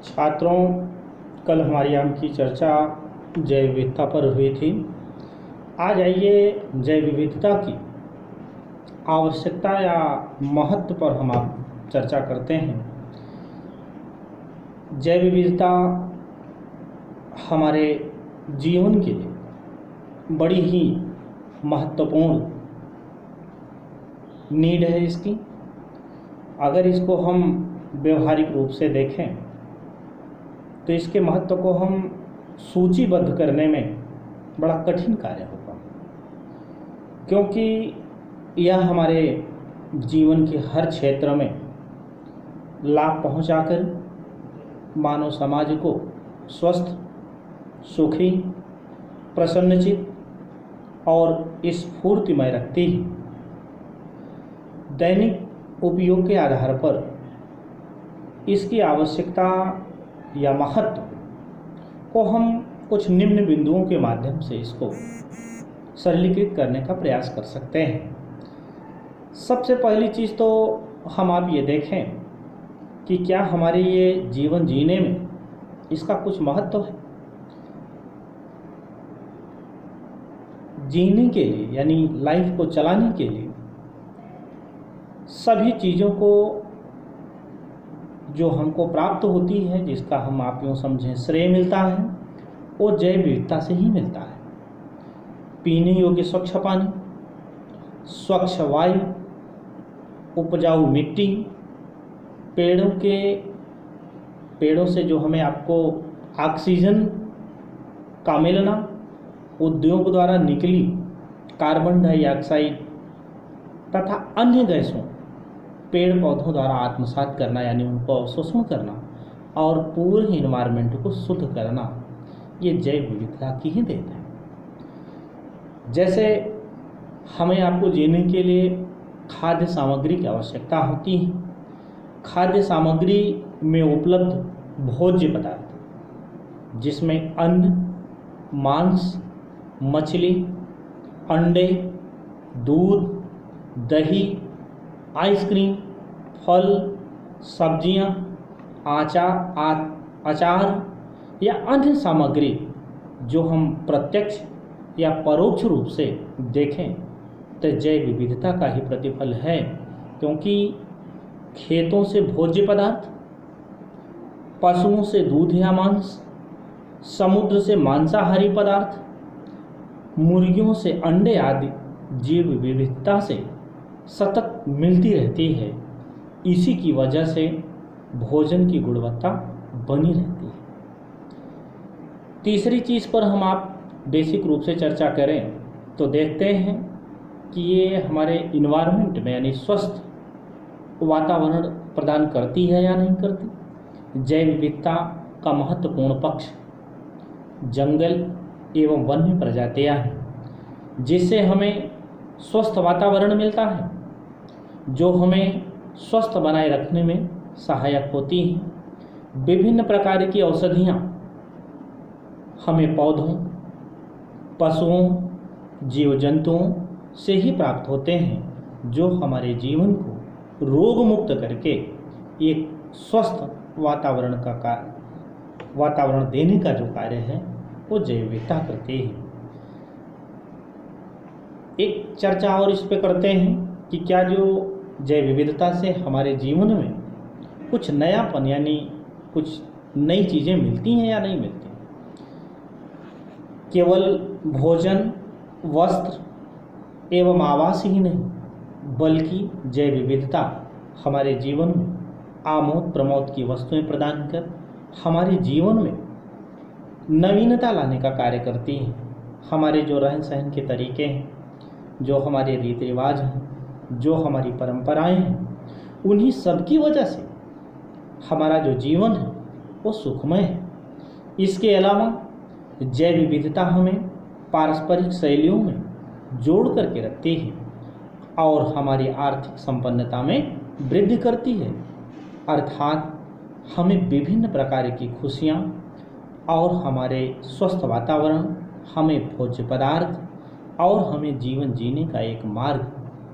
छात्रों, कल हमारी आम की चर्चा जैव विविधता पर हुई थी। आज आइए जैव विविधता की आवश्यकता या महत्व पर हम आप चर्चा करते हैं। जैव विविधता हमारे जीवन के लिए बड़ी ही महत्वपूर्ण नीड है इसकी। अगर इसको हम व्यवहारिक रूप से देखें तो इसके महत्व को हम सूचीबद्ध करने में बड़ा कठिन कार्य होगा, क्योंकि यह हमारे जीवन के हर क्षेत्र में लाभ पहुंचाकर मानव समाज को स्वस्थ, सुखी, प्रसन्नचित्त और स्फूर्तिमय रखती है। दैनिक उपयोग के आधार पर इसकी आवश्यकता या महत्व को हम कुछ निम्न बिंदुओं के माध्यम से इसको सरलीकृत करने का प्रयास कर सकते हैं। सबसे पहली चीज़ तो हम आप ये देखें कि क्या हमारे ये जीवन जीने में इसका कुछ महत्व है। जीने के लिए यानी लाइफ को चलाने के लिए सभी चीज़ों को जो हमको प्राप्त होती है, जिसका हम आप यूँ समझें श्रेय मिलता है, वो जैव विविधता से ही मिलता है। पीने योग्य स्वच्छ पानी, स्वच्छ वायु, उपजाऊ मिट्टी, पेड़ों से जो हमें आपको ऑक्सीजन का मिलना, उद्योग द्वारा निकली कार्बन डाइऑक्साइड तथा अन्य गैसों पेड़ पौधों द्वारा आत्मसात करना यानी उनको अवशोषण करना और पूरे इन्वायरमेंट को शुद्ध करना, ये जैव विविधता की ही देन है। जैसे हमें आपको जीने के लिए खाद्य सामग्री की आवश्यकता होती है। खाद्य सामग्री में उपलब्ध भोज्य पदार्थ जिसमें अन्न, मांस, मछली, अंडे, दूध, दही, आइसक्रीम, फल, सब्जियां, अचार या अन्य सामग्री जो हम प्रत्यक्ष या परोक्ष रूप से देखें तो जैव विविधता का ही प्रतिफल है, क्योंकि खेतों से भोज्य पदार्थ, पशुओं से दूध या मांस, समुद्र से मांसाहारी पदार्थ, मुर्गियों से अंडे आदि जैव विविधता से सतत मिलती रहती है। इसी की वजह से भोजन की गुणवत्ता बनी रहती है। तीसरी चीज़ पर हम आप बेसिक रूप से चर्चा करें तो देखते हैं कि ये हमारे इन्वायरमेंट में यानी स्वस्थ वातावरण प्रदान करती है या नहीं करती। जैव विविधता का महत्वपूर्ण पक्ष जंगल एवं वन्य प्रजातियां हैं, जिससे हमें स्वस्थ वातावरण मिलता है, जो हमें स्वस्थ बनाए रखने में सहायक होती हैं। विभिन्न प्रकार की औषधियाँ हमें पौधों, पशुओं, जीव जंतुओं से ही प्राप्त होते हैं, जो हमारे जीवन को रोग मुक्त करके एक स्वस्थ वातावरण देने का जो कार्य है वो जैव विविधता करते हैं। एक चर्चा और इस पे करते हैं कि क्या जो जैव विविधता से हमारे जीवन में कुछ नयापन यानी कुछ नई चीज़ें मिलती हैं या नहीं मिलती। केवल भोजन, वस्त्र एवं आवास ही नहीं, बल्कि जैव विविधता हमारे जीवन में आमोद प्रमोद की वस्तुएं प्रदान कर हमारे जीवन में नवीनता लाने का कार्य करती हैं। हमारे जो रहन सहन के तरीके हैं, जो हमारे रीति रिवाज हैं, जो हमारी परंपराएं हैं, उन्हीं सब की वजह से हमारा जो जीवन है वो सुखमय है। इसके अलावा जैव विविधता हमें पारस्परिक शैलियों में जोड़ करके रखती है और हमारी आर्थिक संपन्नता में वृद्धि करती है। अर्थात हमें विभिन्न प्रकार की खुशियाँ और हमारे स्वस्थ वातावरण, हमें भोज्य पदार्थ और हमें जीवन जीने का एक मार्ग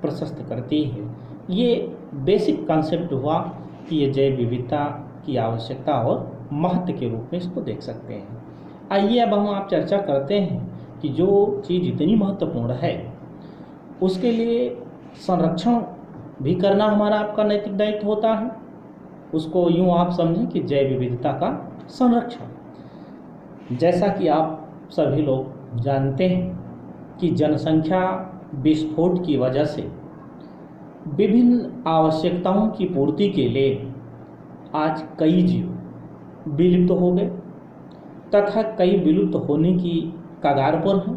प्रशस्त करती है। ये बेसिक कॉन्सेप्ट हुआ कि ये जैव विविधता की आवश्यकता और महत्व के रूप में इसको देख सकते हैं। आइए अब हम आप चर्चा करते हैं कि जो चीज़ इतनी महत्वपूर्ण है उसके लिए संरक्षण भी करना हमारा आपका नैतिक दायित्व होता है। उसको यूँ आप समझें कि जैव विविधता का संरक्षण। जैसा कि आप सभी लोग जानते हैं कि जनसंख्या विस्फोट की वजह से विभिन्न आवश्यकताओं की पूर्ति के लिए आज कई जीव विलुप्त हो गए तथा कई विलुप्त होने की कगार पर हैं,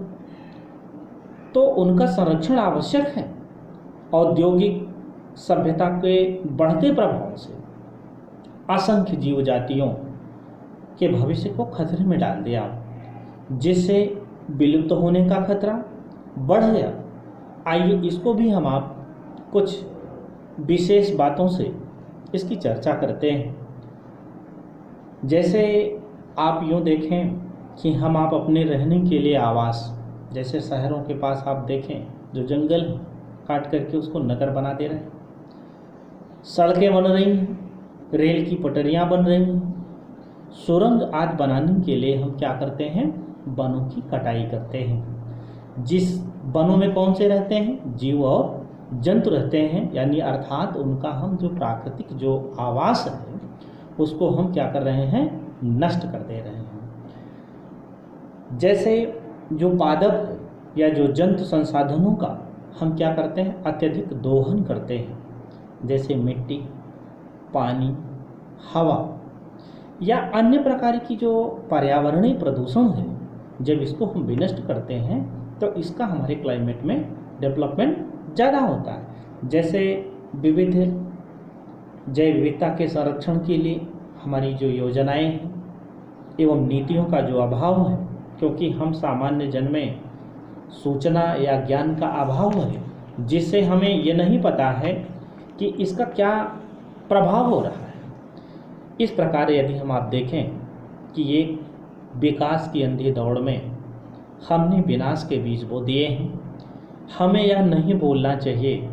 तो उनका संरक्षण आवश्यक है। औद्योगिक सभ्यता के बढ़ते प्रभाव से असंख्य जीव जातियों के भविष्य को खतरे में डाल दिया, जिससे विलुप्त होने का खतरा बढ़ गया। आइए इसको भी हम आप कुछ विशेष बातों से इसकी चर्चा करते हैं। जैसे आप यूँ देखें कि हम आप अपने रहने के लिए आवास, जैसे शहरों के पास आप देखें जो जंगल काट करके उसको नगर बना दे रहे हैं, सड़कें बन रही हैं, रेल की पटरियां बन रही हैं, सुरंग आदि बनाने के लिए हम क्या करते हैं, वनों की कटाई करते हैं। जिस वनों में कौन से रहते हैं, जीव और जंतु रहते हैं, यानी अर्थात उनका हम जो प्राकृतिक जो आवास है उसको हम क्या कर रहे हैं, नष्ट कर दे रहे हैं। जैसे जो पादप या जो जंतु संसाधनों का हम क्या करते हैं, अत्यधिक दोहन करते हैं, जैसे मिट्टी, पानी, हवा या अन्य प्रकार की जो पर्यावरणीय प्रदूषण है, जब इसको हम विनष्ट करते हैं तो इसका हमारे क्लाइमेट में डेवलपमेंट ज़्यादा होता है। जैसे विविध जैव विविधता के संरक्षण के लिए हमारी जो योजनाएं हैं एवं नीतियों का जो अभाव है, क्योंकि हम सामान्य जन में सूचना या ज्ञान का अभाव है, जिससे हमें ये नहीं पता है कि इसका क्या प्रभाव हो रहा है। इस प्रकार यदि हम आप देखें कि ये विकास की अंधी दौड़ में हमने विनाश के बीज बो दिए हैं। हमें यह नहीं बोलना चाहिए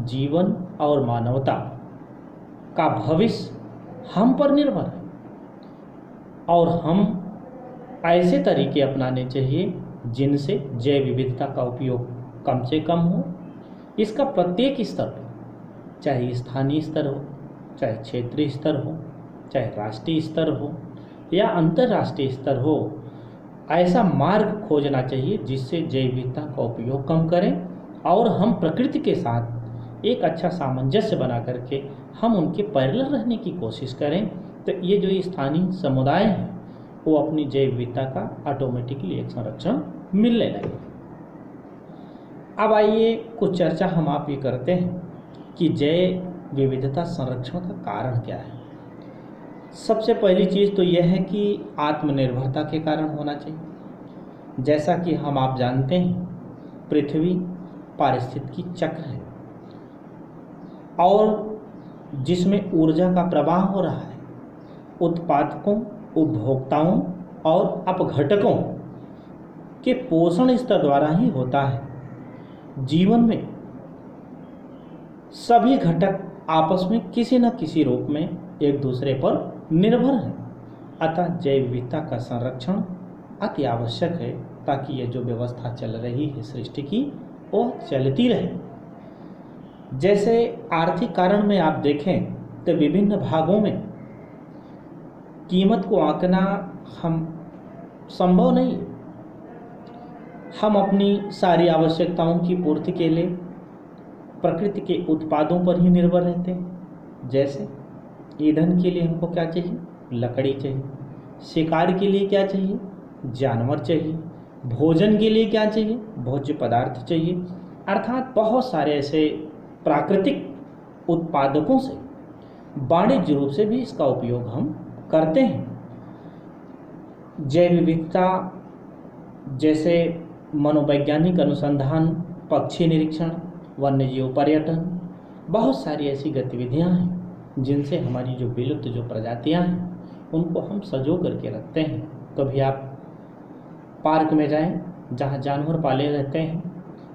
जीवन और मानवता का भविष्य हम पर निर्भर है, और हम ऐसे तरीके अपनाने चाहिए जिनसे जैव विविधता का उपयोग कम से कम हो। इसका प्रत्येक स्तर पर, चाहे स्थानीय स्तर हो, चाहे क्षेत्रीय स्तर हो, चाहे राष्ट्रीय स्तर हो या अंतर्राष्ट्रीय स्तर हो, ऐसा मार्ग खोजना चाहिए जिससे जैव विविधता का उपयोग कम करें और हम प्रकृति के साथ एक अच्छा सामंजस्य बना करके हम उनके पैरेलल रहने की कोशिश करें। तो ये जो स्थानीय समुदाय हैं वो अपनी जैव विविधता का ऑटोमेटिकली एक संरक्षण मिलने लगे। अब आइए कुछ चर्चा हम आप ये करते हैं कि जैव विविधता संरक्षण का कारण क्या है। सबसे पहली चीज़ तो यह है कि आत्मनिर्भरता के कारण होना चाहिए। जैसा कि हम आप जानते हैं, पृथ्वी पारिस्थितिकी चक्र है और जिसमें ऊर्जा का प्रवाह हो रहा है, उत्पादकों, उपभोक्ताओं और अपघटकों के पोषण स्तर द्वारा ही होता है। जीवन में सभी घटक आपस में किसी न किसी रूप में एक दूसरे पर निर्भर हैं। अतः जैव विविधता का संरक्षण अति आवश्यक है ताकि ये जो व्यवस्था चल रही है सृष्टि की वो चलती रहे। जैसे आर्थिक कारण में आप देखें तो विभिन्न भागों में कीमत को आंकना हम संभव नहीं है। हम अपनी सारी आवश्यकताओं की पूर्ति के लिए प्रकृति के उत्पादों पर ही निर्भर रहते हैं। जैसे ईंधन के लिए हमको क्या चाहिए, लकड़ी चाहिए। शिकार के लिए क्या चाहिए, जानवर चाहिए। भोजन के लिए क्या चाहिए, भोज्य पदार्थ चाहिए। अर्थात बहुत सारे ऐसे प्राकृतिक उत्पादकों से वाणिज्य रूप से भी इसका उपयोग हम करते हैं। जैव विविधता जैसे मनोवैज्ञानिक अनुसंधान, पक्षी निरीक्षण, वन्यजीव पर्यटन, बहुत सारी ऐसी गतिविधियां हैं जिनसे हमारी जो विलुप्त जो प्रजातियां हैं उनको हम सजो करके रखते हैं। कभी आप पार्क में जाएं जहां जानवर पाले रहते हैं,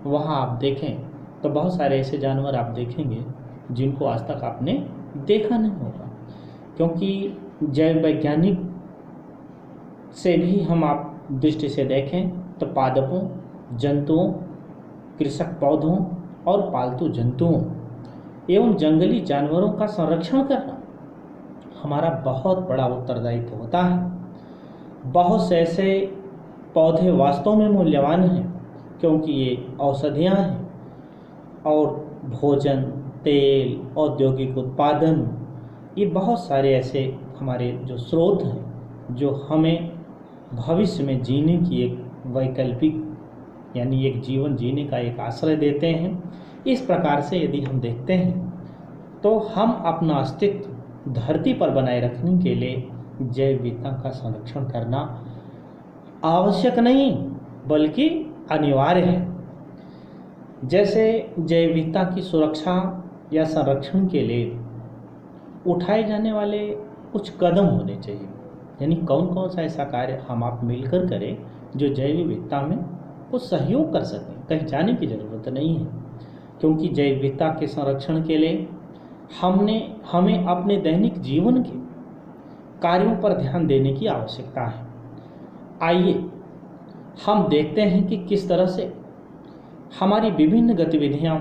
वहां आप देखें तो बहुत सारे ऐसे जानवर आप देखेंगे जिनको आज तक आपने देखा नहीं होगा, क्योंकि जैव वैज्ञानिक से भी हम आप दृष्टि से देखें तो पादपों, जंतुओं, कृषक पौधों और पालतू जंतुओं एवं जंगली जानवरों का संरक्षण करना हमारा बहुत बड़ा उत्तरदायित्व होता है। बहुत से ऐसे पौधे वास्तव में मूल्यवान हैं क्योंकि ये औषधियाँ हैं और भोजन, तेल, औद्योगिक उत्पादन, ये बहुत सारे ऐसे हमारे जो स्रोत हैं जो हमें भविष्य में जीने की एक वैकल्पिक यानी एक जीवन जीने का एक आश्रय देते हैं। इस प्रकार से यदि हम देखते हैं तो हम अपना अस्तित्व धरती पर बनाए रखने के लिए जैव विविधता का संरक्षण करना आवश्यक नहीं बल्कि अनिवार्य है। जैसे जैव विविधता की सुरक्षा या संरक्षण के लिए उठाए जाने वाले कुछ कदम होने चाहिए, यानी कौन कौन सा ऐसा कार्य हम आप मिलकर करें जो जैव विविधता में कुछ सहयोग कर सकें। कहीं जाने की ज़रूरत नहीं है क्योंकि जैव विविधता के संरक्षण के लिए हमें अपने दैनिक जीवन के कार्यों पर ध्यान देने की आवश्यकता है। आइए हम देखते हैं कि किस तरह से हमारी विभिन्न गतिविधियां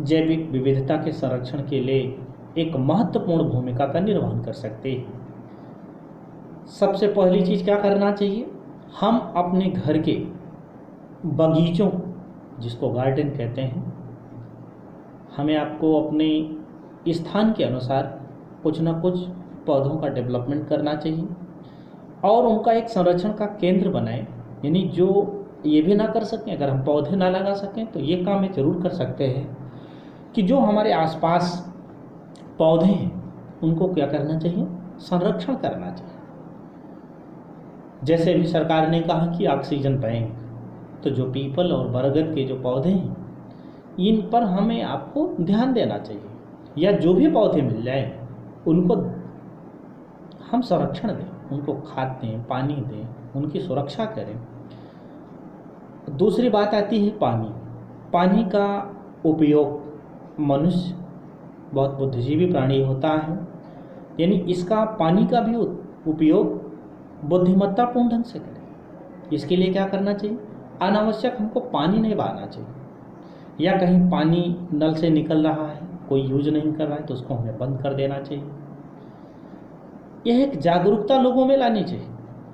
जैविक विविधता के संरक्षण के लिए एक महत्वपूर्ण भूमिका का निर्वहन कर सकते हैं। सबसे पहली चीज़ क्या करना चाहिए, हम अपने घर के बगीचों, जिसको गार्डन कहते हैं, हमें आपको अपने स्थान के अनुसार कुछ ना कुछ पौधों का डेवलपमेंट करना चाहिए और उनका एक संरक्षण का केंद्र बनाएं। यानी जो ये भी ना कर सकें, अगर हम पौधे ना लगा सकें तो ये काम जरूर कर सकते हैं कि जो हमारे आसपास पौधे हैं उनको क्या करना चाहिए, संरक्षण करना चाहिए। जैसे भी सरकार ने कहा कि ऑक्सीजन बैंक, तो जो पीपल और बरगद के जो पौधे हैं इन पर हमें आपको ध्यान देना चाहिए, या जो भी पौधे मिल जाए उनको हम संरक्षण दें, उनको खाद दें, पानी दें, उनकी सुरक्षा करें। दूसरी बात आती है पानी। पानी का उपयोग मनुष्य बहुत बुद्धिजीवी प्राणी होता है, यानी इसका पानी का भी उपयोग बुद्धिमत्तापूर्ण ढंग से करें। इसके लिए क्या करना चाहिए, अनावश्यक हमको पानी नहीं बहाना चाहिए, या कहीं पानी नल से निकल रहा है कोई यूज नहीं कर रहा है तो उसको हमें बंद कर देना चाहिए। यह एक जागरूकता लोगों में लानी चाहिए।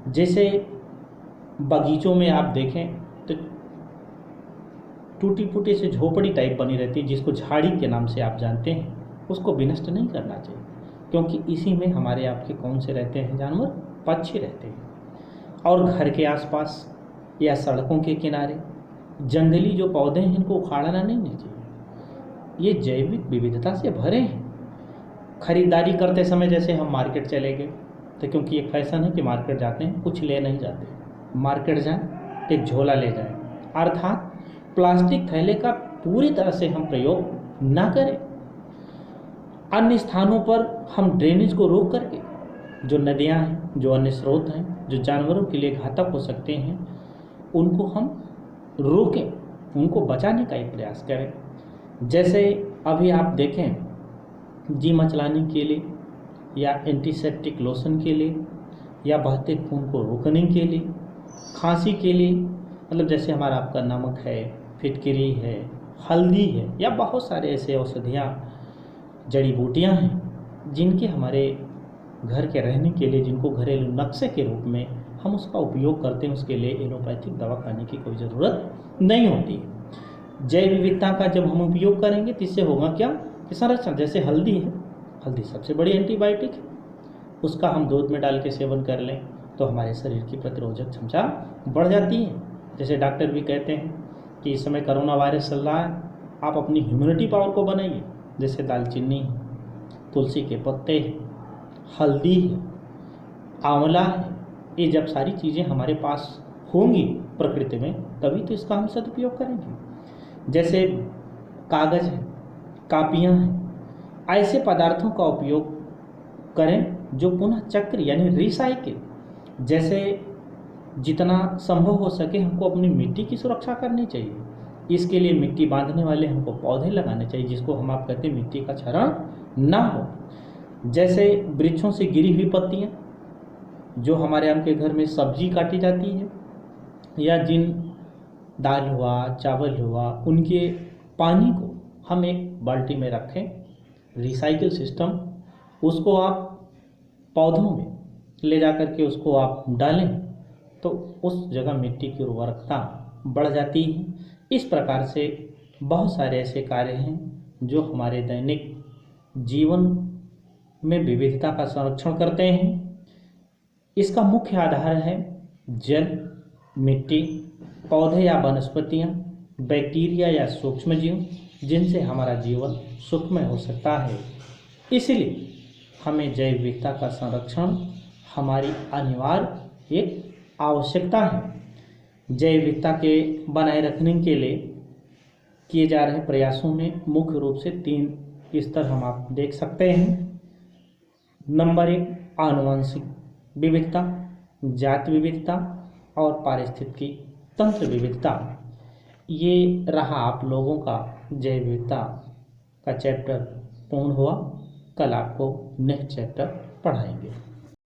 जैसे बगीचों में आप देखें तो टूटी फूटी से झोपड़ी टाइप बनी रहती है जिसको झाड़ी के नाम से आप जानते हैं, उसको विनष्ट नहीं करना चाहिए क्योंकि इसी में हमारे आपके कौन से रहते हैं जानवर, पक्षी रहते हैं। और घर के आसपास या सड़कों के किनारे जंगली जो पौधे हैं इनको उखाड़ना नहीं चाहिए, ये जैविक विविधता से भरे हैं। खरीदारी करते समय जैसे हम मार्केट चले गए तो क्योंकि एक फैशन है कि मार्केट जाते हैं कुछ ले नहीं जाते, मार्केट जाएं एक झोला ले जाएं, अर्थात प्लास्टिक थैले का पूरी तरह से हम प्रयोग ना करें। अन्य स्थानों पर हम ड्रेनेज को रोक करके जो नदियां हैं, जो अन्य स्रोत हैं, जो जानवरों के लिए घातक हो सकते हैं, उनको हम रोकें, उनको बचाने का एक प्रयास करें। जैसे अभी आप देखें जी मचलाने के लिए या एंटीसेप्टिक लोशन के लिए या बहते खून को रोकने के लिए, खांसी के लिए, मतलब जैसे हमारा आपका नमक है, फिटकरी है, हल्दी है, या बहुत सारे ऐसे औषधियाँ, जड़ी बूटियाँ हैं जिनके हमारे घर के रहने के लिए, जिनको घरेलू नक्शे के रूप में हम उसका उपयोग करते हैं, उसके लिए एलोपैथिक दवा खाने की कोई ज़रूरत नहीं होती है। जैव विविधता का जब हम उपयोग करेंगे तो इससे होगा क्या कि संरक्षण, जैसे हल्दी है, हल्दी सबसे बड़ी एंटीबायोटिक है, उसका हम दूध में डाल के सेवन कर लें तो हमारे शरीर की प्रतिरोधक क्षमता बढ़ जाती है। जैसे डॉक्टर भी कहते हैं कि इस समय कोरोना वायरस चल रहा है, आप अपनी ह्यूमिनिटी पावर को बनाइए। जैसे दालचीनी है, तुलसी के पत्ते हैं, हल्दी है, आंवला है, ये जब सारी चीज़ें हमारे पास होंगी प्रकृति में तभी तो इसका हम सदुपयोग करेंगे। जैसे कागज़ है, कापियाँ हैं, ऐसे पदार्थों का उपयोग करें जो पुनः चक्र यानी रिसाइकिल, जैसे जितना संभव हो सके हमको अपनी मिट्टी की सुरक्षा करनी चाहिए। इसके लिए मिट्टी बांधने वाले हमको पौधे लगाने चाहिए जिसको हम आप कहते हैं मिट्टी का क्षरण ना हो। जैसे वृक्षों से गिरी हुई पत्तियाँ, जो हमारे आम के घर में सब्जी काटी जाती है, या जिन दाल हुआ, चावल हुआ, उनके पानी को हम एक बाल्टी में रखें, रिसाइकिल सिस्टम, उसको आप पौधों में ले जा कर के उसको आप डालें तो उस जगह मिट्टी की उर्वरकता बढ़ जाती है। इस प्रकार से बहुत सारे ऐसे कार्य हैं जो हमारे दैनिक जीवन में विविधता का संरक्षण करते हैं। इसका मुख्य आधार है जल, मिट्टी, पौधे या वनस्पतियाँ, बैक्टीरिया या सूक्ष्मजीव, जिनसे हमारा जीवन सुखमय हो सकता है। इसलिए हमें जैव विविधता का संरक्षण हमारी अनिवार्य एक आवश्यकता है। जैव विविधता के बनाए रखने के लिए किए जा रहे प्रयासों में मुख्य रूप से 3 स्तर हम आप देख सकते हैं। नंबर 1, आनुवंशिक विविधता, जाति विविधता और पारिस्थितिकी तंत्र विविधता। ये रहा आप लोगों का जैव विविधता का चैप्टर पूर्ण हुआ। कल आपको नेक्स्ट चैप्टर पढ़ाएंगे।